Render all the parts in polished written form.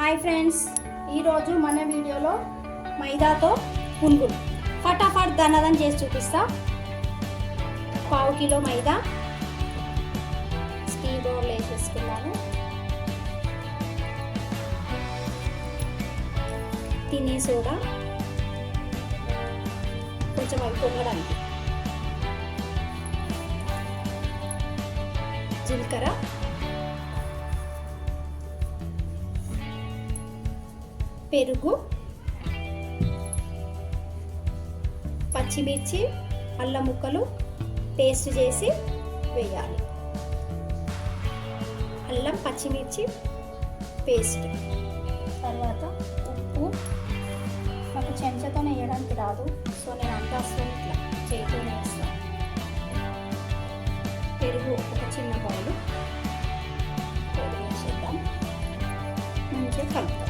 Hi friends, ఈరోజు మన వీడియోలో మైదాతో పునుగులు ఫటాఫట్ దన్నదం చేసి చూపిస్తా. 1/2 కిలో మైదా స్టీల్ బౌల్ వేసేసుకున్నాను. తినే సోడా కొంచెం అవి పొంగడానికి, జీలకర్ర, పెరుగు, పచ్చిమిర్చి, అల్లం ముక్కలు పేస్ట్ చేసి వేయాలి. అల్లం పచ్చిమిర్చి పేస్ట్, తర్వాత ఉప్పు. నాకు చెంచాతో వేయడానికి రాదు, సో నేను అంతా ఇట్లా చేతితోనే వేస్తాను. పెరుగు ఒక చిన్న బౌలు వేసేద్దాం, మంచిగా కలుపుతాం.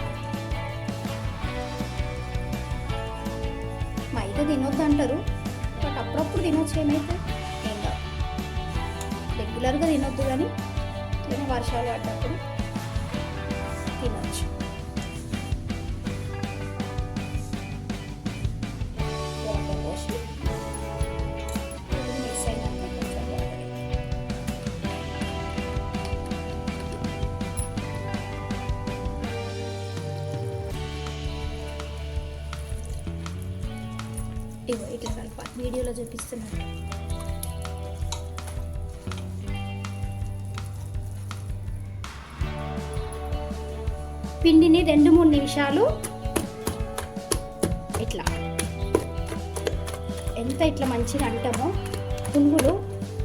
మైదా తినొద్దు అంటారు, బట్ అప్పుడప్పుడు తినొచ్చు. ఏమైతే ఏం కాదు, రెగ్యులర్గా తినొద్దు, కానీ నేను వర్షాలు పడ్డప్పుడు తినొచ్చు. మిక్స్ అయినాక ఇట్లా కలపాలి. వీడియోలో చూపిస్తున్నాను. పిండిని 2-3 నిమిషాలు ఇట్లా ఎంత ఇట్లా మంచిగా అంటామో పునుగులు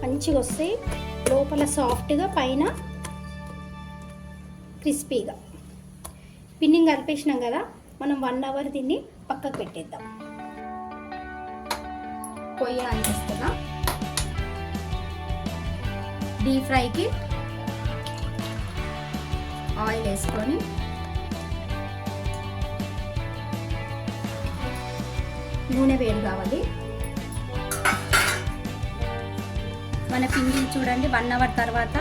మంచిగా వస్తాయి. లోపల సాఫ్ట్గా, పైన క్రిస్పీగా. పిండిని కలిపేసినాం కదా, మనం 1 అవర్ దీన్ని పక్కకు పెట్టేద్దాం. పొయ్యి ఆన్ చేస్తున్నా. డీప్ ఫ్రైకి ఆయిల్ వేసుకొని నూనె వేడి కావాలి. మన పిండి చూడండి 1 అవర్ తర్వాత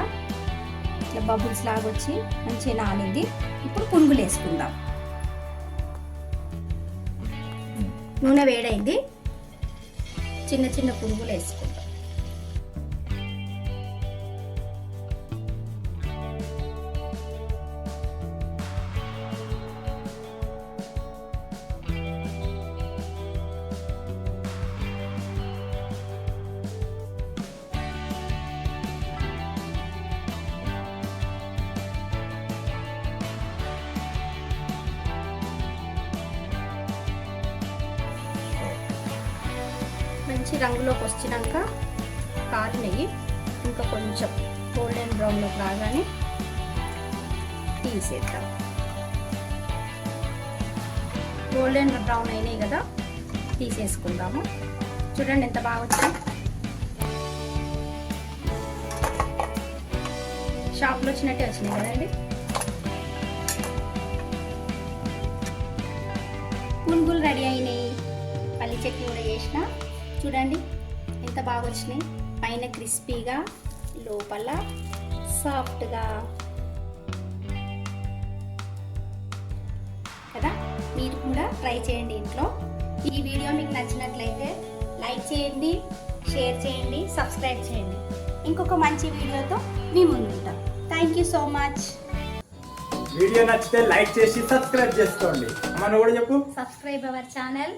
ఇట్లా బబుల్స్ లాగా వచ్చి మంచిగా నానింది. ఇప్పుడు పునుగులు వేసుకుందాం. నూనె వేడైంది, చిన్న చిన్న పునుగులు వేసుకుంటాం. మంచి రంగులోకి వచ్చినాక కారు నెయ్యి ఇంకా కొంచెం గోల్డెన్ బ్రౌన్లోకి రాగానే తీసేద్దాం. గోల్డెన్ బ్రౌన్ అయినాయి కదా, తీసేసుకుందాము. చూడండి ఎంత బాగా వచ్చింది. షాప్లో వచ్చినట్టే వచ్చినాయి కదండి. పునుగులు రెడీ అయినాయి. పల్లి చట్నీ కూడా చేసిన. చూడండి ఎంత బాగా వచ్చినాయి. పైన క్రిస్పీగా, లోపల సాఫ్ట్గా కదా. మీరు కూడా ట్రై చేయండి ఇంట్లో. ఈ వీడియో మీకు నచ్చినట్లయితే లైక్ చేయండి, షేర్ చేయండి, సబ్స్క్రైబ్ చేయండి. ఇంకొక మంచి వీడియోతో మీ ముందు ఉంటాం. Thank you so much. Video నచ్చితే లైక్ చేసి సబ్స్క్రైబ్ చేసుకోండి. మనం కూడా చెప్పు, సబ్స్క్రైబ్ అవర్ ఛానల్